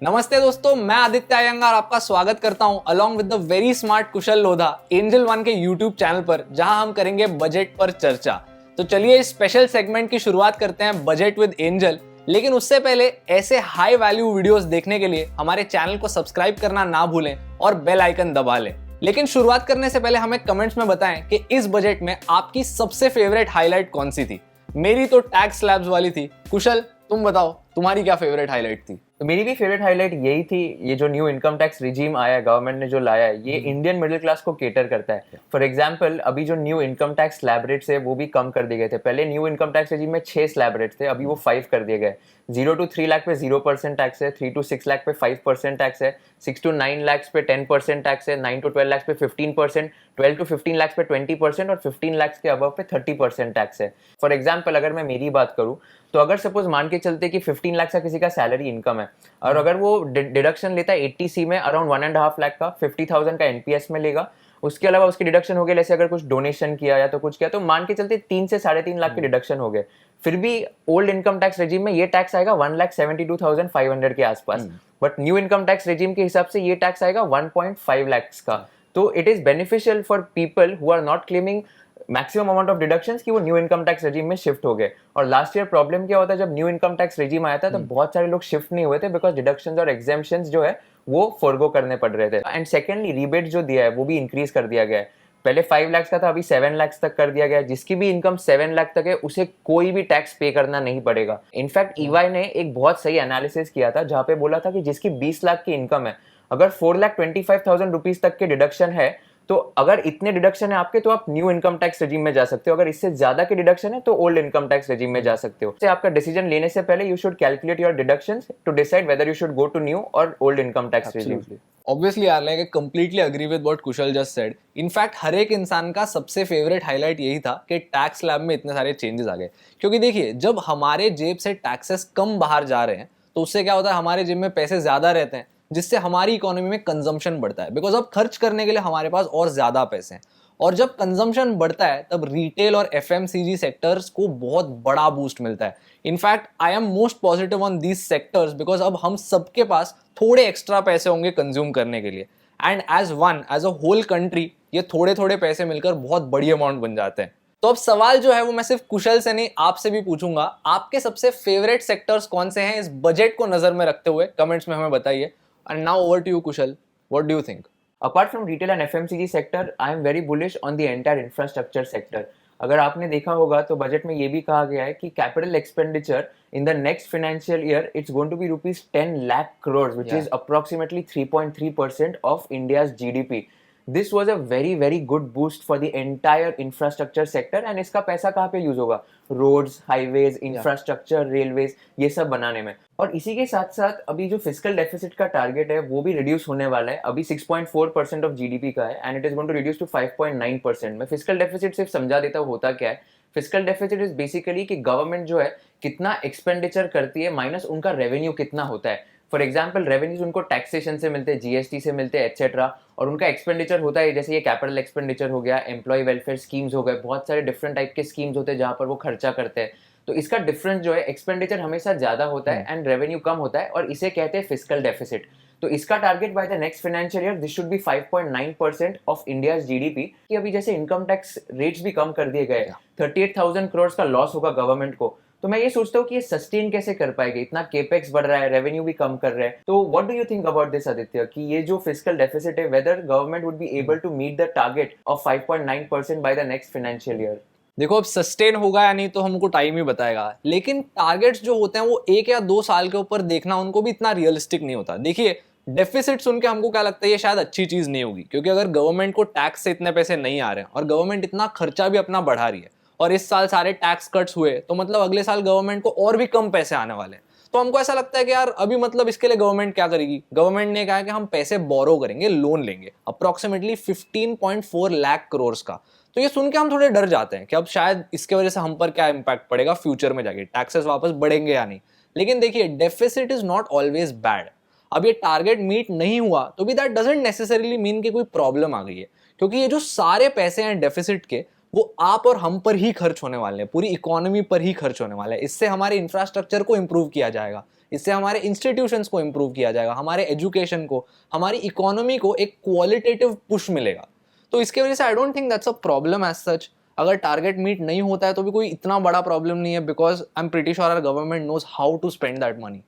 नमस्ते दोस्तों, मैं आदित्य अयंगार आपका स्वागत करता हूं along with the very smart Kusal Lodha angel one के यूट्यूब चैनल पर, जहां हम करेंगे बजट पर चर्चा। तो चलिए इस स्पेशल सेगमेंट की शुरुआत करते हैं बजट विद एंजल। लेकिन उससे पहले ऐसे हाई वैल्यू वीडियोस देखने के लिए हमारे चैनल को सब्सक्राइब करना ना भूलें और बेल आइकन दबा लें। लेकिन शुरुआत करने से पहले हमें कमेंट्स में बताएं कि इस बजट में आपकी सबसे फेवरेट हाईलाइट कौन सी थी। मेरी तो टैक्स स्लैब्स वाली थी। कुशल, तुम बताओ तुम्हारी क्या फेवरेट हाईलाइट थी? तो मेरी भी फेवरेट हाईलाइट यही थी। ये जो न्यू इनकम टैक्स रिजीम आया है, गवर्नमेंट ने जो लाया है, ये इंडियन मिडिल क्लास को केटर करता है। फॉर एग्जांपल, अभी जो new income tax slab rates है वो भी कम कर दिए गए थे। पहले न्यू इनकम टैक्स रिजीम में 6 स्लैब रेट्स थे, अभी वो 5 कर दिए गए। 0 to 3 लाख पे 0% टैक्स है, 3 to 6 लाख पे 5% टैक्स है, 6 to 9 लाख पे 10% टैक्स है, 9 to 12 लाख पे 15%, 12 to 15 लाख पे 20% और 15 लाख के अबव पे 30% टैक्स है। फॉर एग्जाम्पल, अगर मैं मेरी बात करूँ तो अगर सपोज मान के चलते कि 15 लाख का किसी का सैलरी इनकम है और अगर वो डिडक्शन लेता है 80C में अराउंड 1.5 लाख का, 50,000 का एनपीएस में लेगा, उसके अलावा उसके डिडक्शन हो गए, जैसे अगर कुछ डोनेशन किया या तो कुछ किया, तो मान के चलते 3 से 3.5 लाख के डिडक्शन हो गए। फिर भी ओल्ड इनकम टैक्स रेजिम में ये टैक्स आएगा 1,72,500 के आसपास, but new income tax regime के हिसाब से ये टैक्स आएगा 1.5 लाख का। तो it is beneficial for people who are not claiming maximum amount of deductions कि वो न्यू इनकम टैक्स रेजिम में शिफ्ट हो गए। और लास्ट ईयर प्रॉब्लम क्या होता है, जब न्यू इनकम टैक्स रेजिम आया था तो बहुत सारे लोग शिफ्ट नहीं हुए थे बिकॉज डिडक्शंस और एग्जेम्पशंस जो है वो फॉरगो करने पड़ रहे थे। एंड सेकेंडली, रिबेट जो दिया है वो भी इंक्रीज कर दिया गया है। पहले 5 लाख का था, अभी 7 लाख तक कर दिया गया है। जिसकी भी इनकम 7 लाख तक है उसे कोई भी टैक्स पे करना नहीं पड़ेगा। इनफैक्ट ईवाई ने एक बहुत सही एनालिसिस किया था जहां पे बोला था कि जिसकी 20 लाख की इनकम है, अगर 4,25,000 रुपीज तक के डिडक्शन है, तो अगर इतने डिडक्शन है आपके तो आप न्यू इनकम टैक्स रेजिम में जा सकते हो। अगर इससे ज्यादा के डिडक्शन है तो ओल्ड इनकम टैक्स रेजिम में जा सकते हो। से आपका डिसीजन लेने से पहले you should calculate your deductions to decide whether you should go to new और old income tax regime. Obviously यार, like I completely agree with what Kushal just said. In fact हर एक इंसान का सबसे फेवरेट हाईलाइट यही था कि टैक्स स्लैब में इतने सारे चेंजेस आ गए। क्योंकि देखिए, जब हमारे जेब से टैक्सेस कम बाहर जा रहे हैं तो उससे क्या होता है, हमारे जेब में पैसे ज्यादा रहते हैं, जिससे हमारी इकोनॉमी में कंजम्पशन बढ़ता है। बिकॉज अब खर्च करने के लिए हमारे पास और ज्यादा पैसे हैं, और जब कंजम्पशन बढ़ता है तब रिटेल और एफएमसीजी सेक्टर्स को बहुत बड़ा बूस्ट मिलता है। In fact I am most positive on these sectors because अब हम सबके पास थोड़े एक्स्ट्रा पैसे होंगे कंज्यूम करने के लिए। And as a whole country ये थोड़े थोड़े पैसे मिलकर बहुत बड़ी अमाउंट बन जाते हैं। तो अब सवाल जो है वो मैं सिर्फ कुशल से नहीं, आपसे भी पूछूंगा। आपके सबसे फेवरेट सेक्टर्स कौन से हैं इस बजट को नजर में रखते हुए? कमेंट्स में हमें बताइए। And now over to you Kushal, what do you think? Apart from retail and FMCG sector, I am very bullish on the entire infrastructure sector. अगर आपने देखा होगा तो बजट में ये भी कहा गया है कि capital expenditure in the next financial year it's going to be rupees 10 lakh crores, which is approximately 3.3% of India's GDP. This was a very very good boost for the entire infrastructure sector. and इसका पैसा कहाँ पे use होगा? Roads, highways, infrastructure, railways, ये सब बनाने में। और इसी के साथ साथ अभी जो फिस्कल डेफिसिट का टारगेट है वो भी रिड्यूस होने वाला है। अभी 6.4% ऑफ जीडीपी का है and it is going to reduce to 5.9%। मैं फिस्कल डेफिसिट सिर्फ समझा देता हूँ होता क्या है। फिस्कल डेफिसिट इज बेसिकली कि गवर्नमेंट जो है कितना एक्सपेंडिचर करती है माइनस उनका रेवेन्यू कितना होता है। फॉर एग्जाम्पल, रेवेन्यूज उनको टैक्सेशन से मिलते हैं, जीएसटी से मिलते हैं, एक्सेट्रा, और उनका एक्सपेंडिचर होता है जैसे ये कैपिटल एक्सपेंडिचर हो गया, एम्प्लॉय वेलफेयर स्कीम्स हो गए, बहुत सारे डिफरेंट टाइप के स्कीम्स होते हैं जहां पर वो खर्चा करते हैं। तो इसका डिफरेंस जो है, एक्सपेंडिचर हमेशा ज्यादा होता है एंड रेवेन्यू कम होता है, और इसे कहते हैं फिस्कल डेफिसिट। तो इसका target bye the next financial year this should be 5.9% of India's GDP. कि अभी जैसे इनकम टैक्स रेट्स भी कम कर दिए गए, 38,000 करोड़ का लॉस होगा गवर्नमेंट को। तो मैं ये सोचता हूँ कि ये सस्टेन कैसे कर पाएगी, इतना केपेक्स बढ़ रहा है, रेवेन्यू भी कम कर रहे हैं। तो what do you think about this Aditya, कि ये जो फिस्कल डेफिसिट है, whether government would be able to meet the target of 5.9% by the next financial year? देखो, अब सस्टेन होगा या नहीं तो हमको टाइम ही बताएगा, लेकिन टारगेट्स जो होते हैं वो 1 या 2 साल के ऊपर देखना उनको भी इतना रियलिस्टिक नहीं होता। देखिए, डेफिसिट सुन के हमको क्या लगता है, ये शायद अच्छी चीज नहीं होगी, क्योंकि अगर गवर्नमेंट को टैक्स से इतने पैसे नहीं आ रहे हैं और गवर्नमेंट इतना खर्चा भी अपना बढ़ा रही है, और इस साल सारे टैक्स कट्स हुए, तो मतलब अगले साल गवर्नमेंट को और भी कम पैसे आने वाले हैं। तो हमको ऐसा लगता है कि यार अभी मतलब इसके लिए गवर्नमेंट क्या करेगी? गवर्नमेंट ने कहा कि हम पैसे बोरो करेंगे, लोन लेंगे अप्रोक्सीमेटली 15.4 लाख करोड़ का। तो ये सुन के हम थोड़े डर जाते हैं कि अब शायद इसके वजह से हम पर क्या इंपैक्ट पड़ेगा फ्यूचर में जाके, टैक्सेस वापस बढ़ेंगे या नहीं। लेकिन देखिए, deficit is not always bad. अब ये टारगेट मीट नहीं हुआ तो भी दैट डजंट नेसेसरीली मीन कि कोई प्रॉब्लम आ गई है, क्योंकि ये जो सारे पैसे हैं डेफिसिट के, वो आप और हम पर ही खर्च होने वाले हैं, पूरी इकोनॉमी पर ही खर्च होने वाला है। इससे हमारे इंफ्रास्ट्रक्चर को इम्प्रूव किया जाएगा, इससे हमारे इंस्टीट्यूशंस को इम्प्रूव किया जाएगा, हमारे एजुकेशन को, हमारी इकोनॉमी को एक क्वालिटेटिव पुश मिलेगा। तो इसके वजह से I don't think that's a problem as such. अगर टारगेट मीट नहीं होता है तो भी कोई इतना बड़ा प्रॉब्लम नहीं है, because I am pretty sure our government knows how to spend that money.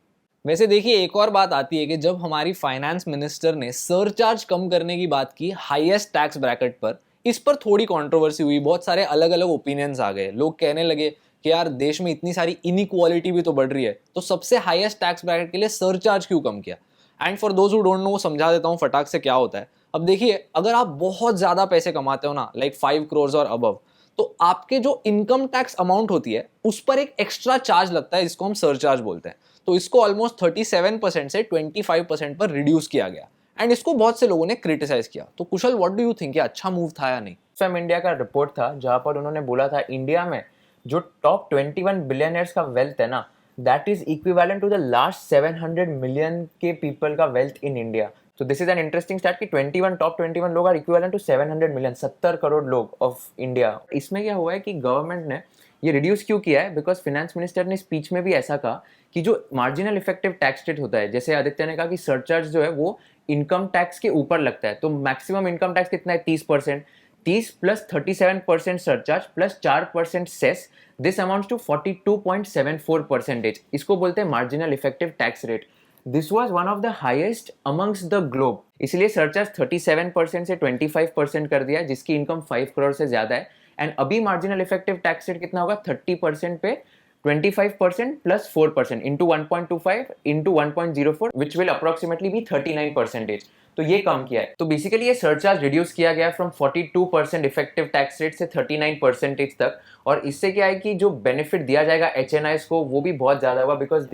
वैसे देखिए, एक और बात आती है कि जब हमारी फाइनेंस मिनिस्टर ने सरचार्ज कम करने की बात की हाईएस्ट टैक्स ब्रैकेट पर, इस पर थोड़ी कंट्रोवर्सी हुई, बहुत सारे अलग अलग ओपिनियंस आ गए। लोग कहने लगे कि यार देश में इतनी सारी इनइक्वालिटी भी तो बढ़ रही है, तो सबसे हाईएस्ट टैक्स ब्रैकेट के लिए सरचार्ज क्यों कम किया। And for those who don't know, समझा देता हूँ फटाक से क्या होता है। अब देखिए, अगर आप बहुत ज्यादा पैसे कमाते हो ना, लाइक 5 करोड़ और अबव, तो आपके जो इनकम टैक्स अमाउंट होती है उस पर एक एक्स्ट्रा चार्ज लगता है, जिसको हम सरचार्ज बोलते हैं। तो इसको ऑलमोस्ट 37% से 25% पर रिड्यूस किया गया, एंड इसको बहुत से लोगों ने क्रिटिसाइज किया। तो कुशल, व्हाट डू यू थिंक, ये अच्छा मूव था या नहीं? फैम इंडिया का रिपोर्ट था जहां पर उन्होंने बोला था इंडिया में जो टॉप 21 बिलियनर्स का वेल्थ है ना, that is equivalent to the last 700 million के पीपल का वेल्थ इन इंडिया। तो this is an interesting start कि 21 टॉप 21 लोग are equivalent to 700 million, 70 crore लोग ऑफ इंडिया। इसमें क्या हुआ है कि गवर्नमेंट ने ये रिड्यूस क्यों किया है, बिकॉज फिनेंस मिनिस्टर ने स्पीच में भी ऐसा कहा कि जो मार्जिनल इफेक्टिव टैक्स रेट होता है, जैसे आदित्य ने कहा कि सरचार्ज जो है वो इनकम टैक्स के ऊपर लगता है, तो मैक्सिमम इनकम टैक्स कितना है, 30%। 30 plus 37% surcharge plus 4% cess, this amounts to 42.74%। इसको बोलते हैं marginal effective tax rate. This was one of the highest amongst the globe. इसलिए सरचार्ज 37% से 25% कर दिया, जिसकी इनकम 5 करोड़ से ज्यादा है। एंड अभी मार्जिनल इफेक्टिव टैक्स रेट कितना होगा, 30% पे 25% plus 4% into 1.25 into 1.04 which will approximately भी 39%। तो ये कम किया है। तो बेसिकली ये सरचार्ज रिड्यूस किया गया फ्रॉम 42% इफेक्टिव टैक्स रेट से 39% तक। और इससे क्या है कि जो बेनिफिट दिया जाएगा एचएनआईज को वो भी बहुत ज्यादा होगा, because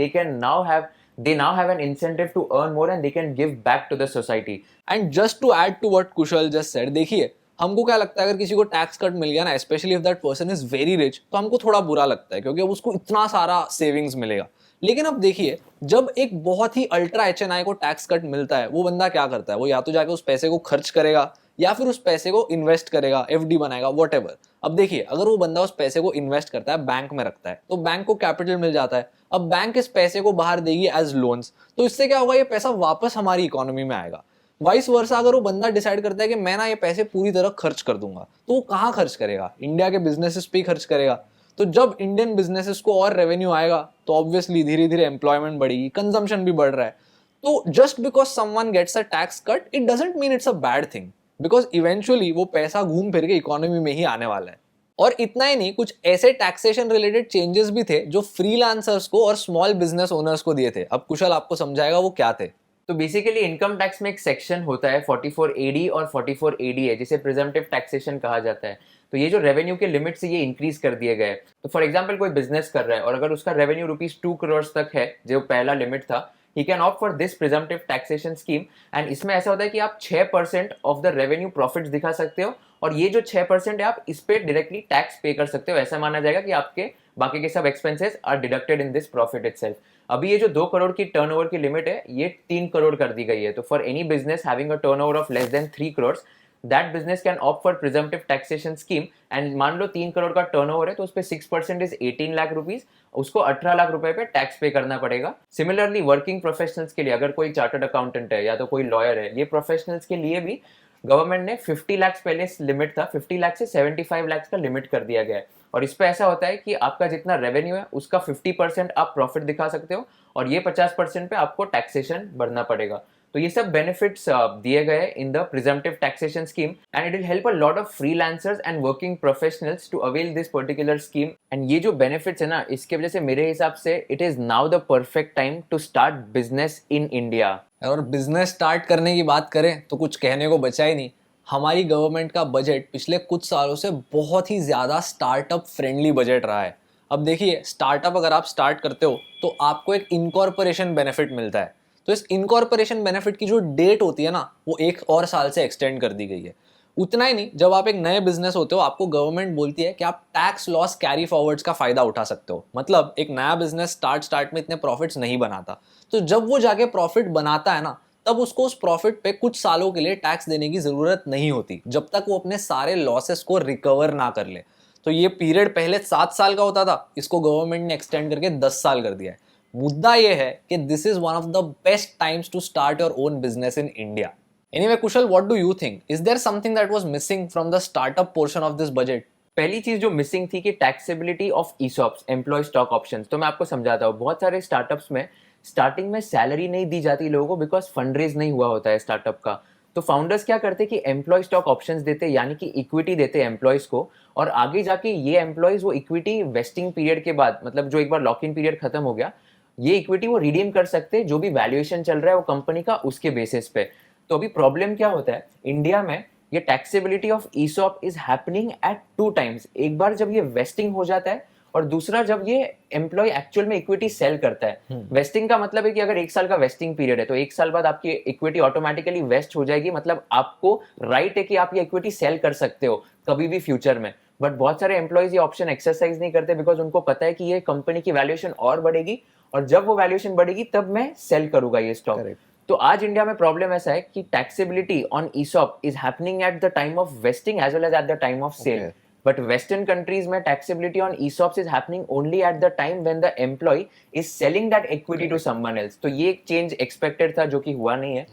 they now have an incentive to earn more and they can give back to the society. And just to add to what Kushal just said, देखिए हमको क्या लगता है, अगर किसी को टैक्स कट मिल गया ना, specially if that person is very rich, तो हमको थोड़ा बुरा लगता है क्योंकि अब उसको इतना सारा सेविंग्स मिलेगा। लेकिन अब देखिए, जब एक बहुत ही अल्ट्रा एचएनआई को टैक्स कट मिलता है, वो बंदा क्या करता है, वो या तो जाके उस पैसे को खर्च करेगा या फिर उस पैसे को इन्वेस्ट करेगा, एफडी बनाएगा, वॉट। अब देखिए, अगर वो बंदा उस पैसे को इन्वेस्ट करता है, बैंक में रखता है, तो बैंक को कैपिटल मिल जाता है। अब बैंक इस पैसे को बाहर देगी एज लोन्स, तो इससे क्या होगा, ये पैसा वापस हमारी इकोनॉमी में आएगा। वाइस वर्सा, अगर वो बंदा डिसाइड करता है कि मैं ना ये पैसे पूरी तरह खर्च कर दूंगा, तो वो कहाँ खर्च करेगा, इंडिया के बिजनेसेस पे ही खर्च करेगा। तो जब इंडियन बिजनेसेस को और रेवेन्यू आएगा तो ऑब्वियसली धीरे धीरे एम्प्लॉयमेंट बढ़ेगी, कंजम्पशन भी बढ़ रहा है। तो just because someone gets a tax cut, it doesn't mean it's a bad thing, because eventually वो पैसा घूम फिर के इकोनॉमी में ही आने वाला है। और इतना ही नहीं, कुछ ऐसे टैक्सेशन रिलेटेड चेंजेस भी थे जो फ्रीलांसर्स को और स्मॉल बिजनेस ओनर्स को दिए थे। अब कुशल आपको समझाएगा वो क्या थे। तो बेसिकली इनकम टैक्स में एक सेक्शन होता है 44AD और 44AD है, जिसे प्रिजम्पटिव टैक्सेशन कहा जाता है। तो ये जो रेवेन्यू के लिमिट से ये इंक्रीज कर दिए गए। तो फॉर एग्जांपल कोई बिजनेस कर रहा है और अगर उसका रेवेन्यू ₹2 करोड़ तक है, जो पहला लिमिट था, he can opt for this presumptive taxation scheme. And इसमें ऐसा होता है कि आप 6% ऑफ द रेवेन्यू प्रॉफिट्स दिखा सकते हो, और ये जो 6% है आप इस पे डायरेक्टली टैक्स पे कर सकते हो। ऐसा माना जाएगा कि आपके बाकी के सब expenses are deducted in this profit itself. अभी ये जो 2 करोड़ की टर्नओवर की लिमिट है, ये 3 करोड़ कर दी गई है। तो for any business having a turnover of less than 3 crore, that business can opt for presumptive taxation scheme. And मान लो 3 करोड़ का टर्नओवर है, तो उस पर 6% इज 18 लाख रुपीज, उसको 18 लाख रुपए पे टैक्स पे करना पड़ेगा। सिमिलरली वर्किंग प्रोफेशनल्स के लिए, अगर कोई चार्टर्ड अकाउंटेंट है या तो कोई लॉयर है, ये प्रोफेशनल्स के लिए भी गवर्नमेंट ने 50 लाख पहले लिमिट था, 50 लाख से 75 लाख का लिमिट कर दिया गया है। और इस पे ऐसा होता है कि आपका जितना रेवेन्यू है उसका 50% आप प्रॉफिट दिखा सकते हो, और ये 50% पे आपको टैक्सेशन भरना पड़ेगा। तो ये सब बेनिफिट्स दिए गए in the presumptive taxation scheme, and it will help a lot of freelancers and working professionals to avail this particular scheme. And ये जो बेनिफिट्स है ना, इसके वजह से मेरे हिसाब से it is now the perfect time to start business in India. और बिजनेस स्टार्ट करने की बात करें तो कुछ कहने को बचा ही नहीं। हमारी गवर्नमेंट का बजट पिछले कुछ सालों से बहुत ही ज़्यादा स्टार्टअप फ्रेंडली बजट रहा है। अब देखिए, स्टार्टअप अगर आप स्टार्ट करते हो तो आपको एक इनकॉर्पोरेशन बेनिफिट मिलता है। तो इस इनकॉर्पोरेशन बेनिफिट की जो डेट होती है ना, वो 1 और साल से एक्सटेंड कर दी गई है। उतना ही नहीं, जब आप एक नए बिजनेस होते हो, आपको गवर्नमेंट बोलती है कि आप टैक्स लॉस कैरी फॉरवर्ड्स का फायदा उठा सकते हो। मतलब एक नया बिजनेस स्टार्ट में इतने प्रॉफिट्स नहीं बनाता, तो जब वो जाके प्रॉफिट बनाता है ना, तब उसको उस प्रॉफिट पे कुछ सालों के लिए टैक्स देने की जरूरत नहीं होती, जब तक वो अपने सारे लॉसेस को रिकवर ना कर ले। तो ये पीरियड पहले 7 साल का होता था, इसको गवर्नमेंट ने एक्सटेंड करके 10 साल कर दिया है। मुद्दा ये है कि this is one of the best times to start your own business in India. Anyway Kushal, what do you think, is there something that was missing from the startup portion of this budget? पहली चीज जो missing थी कि taxability of ESOPs, employ stock options. तो मैं आपको समझाता हूँ, बहुत सारे स्टार्टअप्स में स्टार्टिंग में सैलरी नहीं दी जाती लोगों को बिकॉज फंड रेज नहीं हुआ होता है स्टार्टअप का। तो फाउंडर्स क्या करते कि एम्प्लॉय स्टॉक ऑप्शंस देते, यानी कि इक्विटी देते एम्प्लॉयज को, और आगे जाके ये एम्प्लॉयज वो इक्विटी वेस्टिंग पीरियड के बाद, मतलब जो एक बार लॉक इन पीरियड खत्म हो गया, ये इक्विटी वो रिडीम कर सकते हैं जो भी वैल्यूएशन चल रहा है वो कंपनी का, उसके बेसिस पे। तो अभी प्रॉब्लम क्या होता है इंडिया में, ये taxability of ESOP is happening at 2 times. एक बार जब ये वेस्टिंग हो जाता है, और दूसरा जब ये एम्प्लॉय एक्चुअल में इक्विटी सेल करता है। वेस्टिंग का मतलब है कि अगर 1 साल का वेस्टिंग पीरियड है तो 1 साल बाद आपकी इक्विटी ऑटोमेटिकली वेस्ट हो जाएगी, मतलब आपको राइट है कि आप ये इक्विटी सेल कर सकते हो कभी भी फ्यूचर में। बट बहुत सारे एम्प्लॉयज ये ऑप्शन एक्सरसाइज नहीं करते बिकॉज उनको पता है कि ये कंपनी की वैल्यूएशन और बढ़ेगी, और जब वो वैल्यूएशन बढ़ेगी तब मैं सेल करूंगा ये स्टॉक। तो आज इंडिया में प्रॉब्लम ऐसा है कि taxability on ESOP is happening at the time of vesting as well as at the time of sale. But western countries में taxability on ESOPs is happening only at the time when the employee is selling that equity to someone else. तो ये एक change expected था जो कि हुआ नहीं है।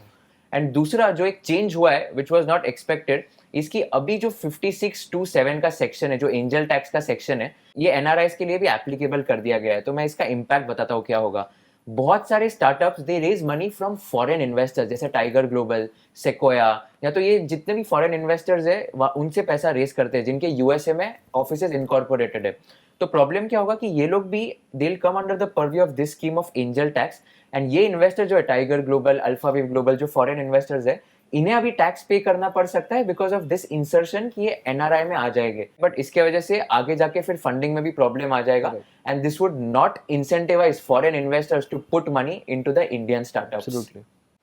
एंड दूसरा जो एक चेंज हुआ है विच वाज नॉट एक्सपेक्टेड, इसकी अभी जो 56(2)(7) का सेक्शन है, जो एंजल टैक्स का सेक्शन है, ये एनआरआईज के लिए भी एप्लीकेबल कर दिया गया है। तो मैं इसका इम्पैक्ट बताता हूँ क्या होगा। बहुत सारे startups they raise money from foreign investors, जैसे टाइगर ग्लोबल, सेक्वाया, या तो ये जितने भी फॉरेन इन्वेस्टर्स है उनसे पैसा रेज करते हैं जिनके यूएसए में ऑफिसेज इनकॉर्पोरेटेड है। तो प्रॉब्लम क्या होगा कि ये लोग भी they will come under the purview of this scheme of angel tax. And ये इन्वेस्टर जो है टाइगर ग्लोबल, अल्फावेव ग्लोबल, जो फॉरेन इन्वेस्टर्स है, इन्हें अभी टैक्स पे करना पड़ सकता है बिकॉज ऑफ दिस इंसर्शन कि ये एनआरआई में आ जाएंगे। बट इसके वजह से आगे जाके फिर फंडिंग में भी प्रॉब्लम आ जाएगा, and this would not incentivise foreign investors to put money into the Indian startups.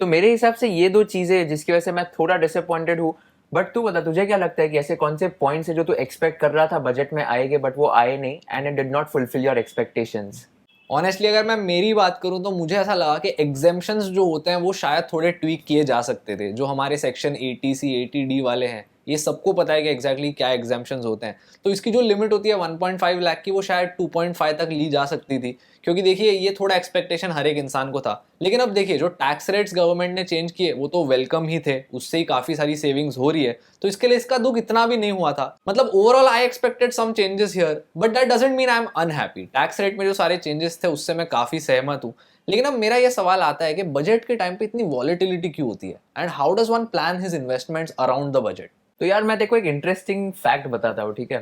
तो मेरे हिसाब से ये 2 चीजें जिसकी वजह से मैं थोड़ा डिसअपॉइंटेड हूँ। बट तू बता, तुझे क्या लगता है कि ऐसे कौन से पॉइंट्स है जो तू एक्सपेक्ट कर रहा था बजट में आएंगे बट वो आए नहीं, and it did not fulfil your expectations? Honestly अगर मैं मेरी बात करूं तो मुझे ऐसा लगा कि एग्जेम्पशंस जो होते हैं वो शायद थोड़े ट्वीक किए जा सकते थे। जो हमारे सेक्शन 80C 80D वाले हैं, ये सबको पता है कि एग्जैक्टली क्या एग्जेम्पशंस होते हैं। तो इसकी जो लिमिट होती है 1.5 लाख की, वो शायद 2.5 तक ली जा सकती थी, क्योंकि देखिए ये थोड़ा एक्सपेक्टेशन हर एक इंसान को था। लेकिन अब देखिए जो टैक्स रेट्स गवर्नमेंट ने चेंज किए वो तो वेलकम ही थे, उससे ही काफी सारी सेविंग्स हो रही है, तो इसके लिए इसका दुख इतना भी नहीं हुआ था। मतलब overall I expected some changes here, but that doesn't mean I am unhappy. Tax rate में जो सारे चेंजेस थे उससे मैं काफी सहमत हूँ। लेकिन अब मेरा ये सवाल आता है कि बजट के टाइम पे इतनी वॉलेटिलिटी क्यों होती है, and how does one plan his investments around the budget? तो यार मैं देखो एक इंटरेस्टिंग फैक्ट बताता हूँ, ठीक है।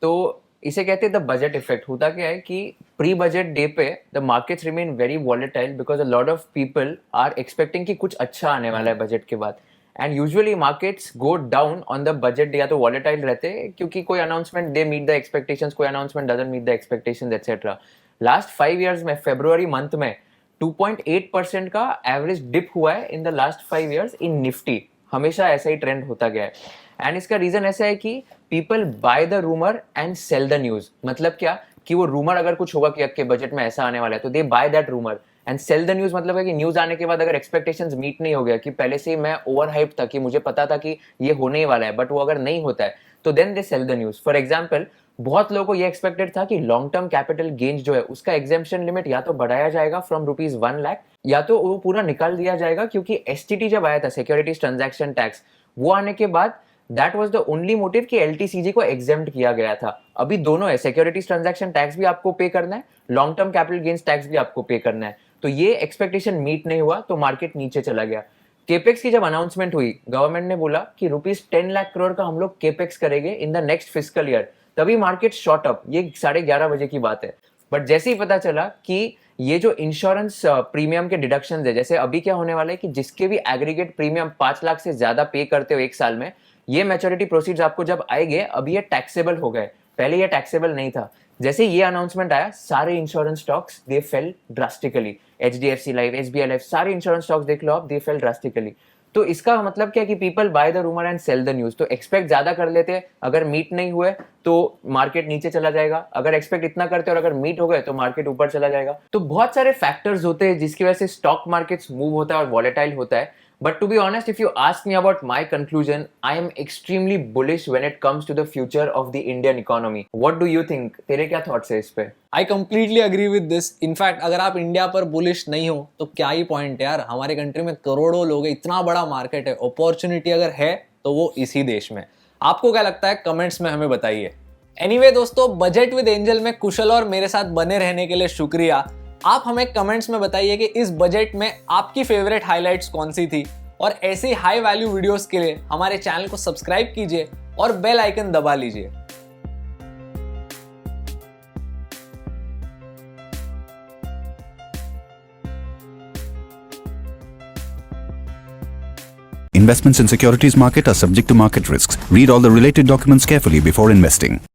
तो इसे कहते हैं द बजट इफेक्ट। होता क्या है कि प्री बजट डे पे the markets remain very volatile because a lot of people are expecting कि कुछ अच्छा आने वाला है बजट के बाद। And usually markets go down on the budget day, या तो वॉलेटाइल रहते हैं क्योंकि कोई announcement they meet the expectations, कोई announcement doesn't meet the expectations etcetera. Last 5 years में फरवरी मंथ में 2.8% का एवरेज डिप हुआ है in the last 5 years in Nifty. हमेशा ऐसा ही ट्रेंड होता गया है। एंड इसका रीजन ऐसा है कि people buy the rumour and sell the news. मतलब क्या कि वो रूमर अगर कुछ होगा कि आपके बजट में ऐसा आने वाला है तो they buy that rumour and sell the news. मतलब है कि न्यूज आने के बाद अगर एक्सपेक्टेशंस मीट नहीं हो गया, कि पहले से ही मैं ओवर हाइप था कि मुझे पता था कि ये होने ही वाला है, बट वो अगर नहीं होता है तो then they sell the news. For example, बहुत लोगों को ये एक्सपेक्टेड था कि लॉन्ग टर्म कैपिटल गेन्स जो है उसका एग्जेम्पशन लिमिट या तो बढ़ाया जाएगा फ्रॉम ₹1 लाख, या तो वो पूरा निकाल दिया जाएगा, क्योंकि एसटीटी जब आया था, सिक्योरिटीज ट्रांजैक्शन टैक्स, वो आने के बाद that was the only motive कि एलटीसीजी को एग्जेम्प्ट किया गया था। अभी दोनों है, सिक्योरिटीज ट्रांजैक्शन टैक्स भी आपको पे करना है, long term capital gains tax भी आपको पे करना है। तो ये एक्सपेक्टेशन मीट नहीं हुआ तो मार्केट नीचे चला गया। केपेक्स की जब अनाउंसमेंट हुई, गवर्नमेंट ने बोला कि ₹10 लाख करोड़ का हम लोग केपेक्स करेंगे इन द नेक्स्ट फिस्कल ईयर, तभी मार्केट शॉर्ट अप। ये 11:30 बजे की बात है। बट जैसे ही पता चला कि ये जो इंश्योरेंस प्रीमियम के डिडक्शन है, जैसे अभी क्या होने वाला है कि जिसके भी एग्रीगेट प्रीमियम 5 लाख से ज्यादा पे करते हो 1 साल में, ये मैच्योरिटी प्रोसीड्स आपको जब आएंगे, अभी ये टैक्सेबल हो गए, पहले ये टैक्सेबल नहीं था। जैसे ये अनाउंसमेंट आया, सारे insurance stocks they fell drastically. HDFC life, SBI life, सारे इंश्योरेंस स्टॉक्स देख लो आप, दे फेल ड्रास्टिकली। तो इसका मतलब क्या कि people buy the rumour and sell the news. तो एक्सपेक्ट ज्यादा कर लेते हैं, अगर मीट नहीं हुए तो मार्केट नीचे चला जाएगा, अगर एक्सपेक्ट इतना करते और अगर मीट हो गए तो मार्केट ऊपर चला जाएगा। तो बहुत सारे फैक्टर्स होते हैं जिसकी वजह से स्टॉक मार्केट्स मूव होता है और वॉलेटाइल होता है। But to be honest, if you ask me about my conclusion, I am extremely bullish when it comes to the future of the Indian economy. What do you think? तेरे क्या thoughts है इस पे? I completely agree with this. In fact अगर आप India पर bullish नहीं हो तो क्या ही पॉइंट है यार। हमारे कंट्री में करोड़ों लोग हैं, इतना बड़ा मार्केट है, अपॉर्चुनिटी अगर है तो वो इसी देश में। आपको क्या लगता है कमेंट्स में हमें बताइए। एनीवे दोस्तों, बजट विद एंजल में कुशल और मेरे साथ बने रहने के लिए शुक्रिया। आप हमें कमेंट्स में बताइए कि इस बजट में आपकी फेवरेट हाइलाइट्स कौन सी थी, और ऐसी हाई वैल्यू वीडियोस के लिए हमारे चैनल को सब्सक्राइब कीजिए और बेल आइकन दबा लीजिए। Investments in securities market are subject to market risks. Read all the related documents carefully before investing.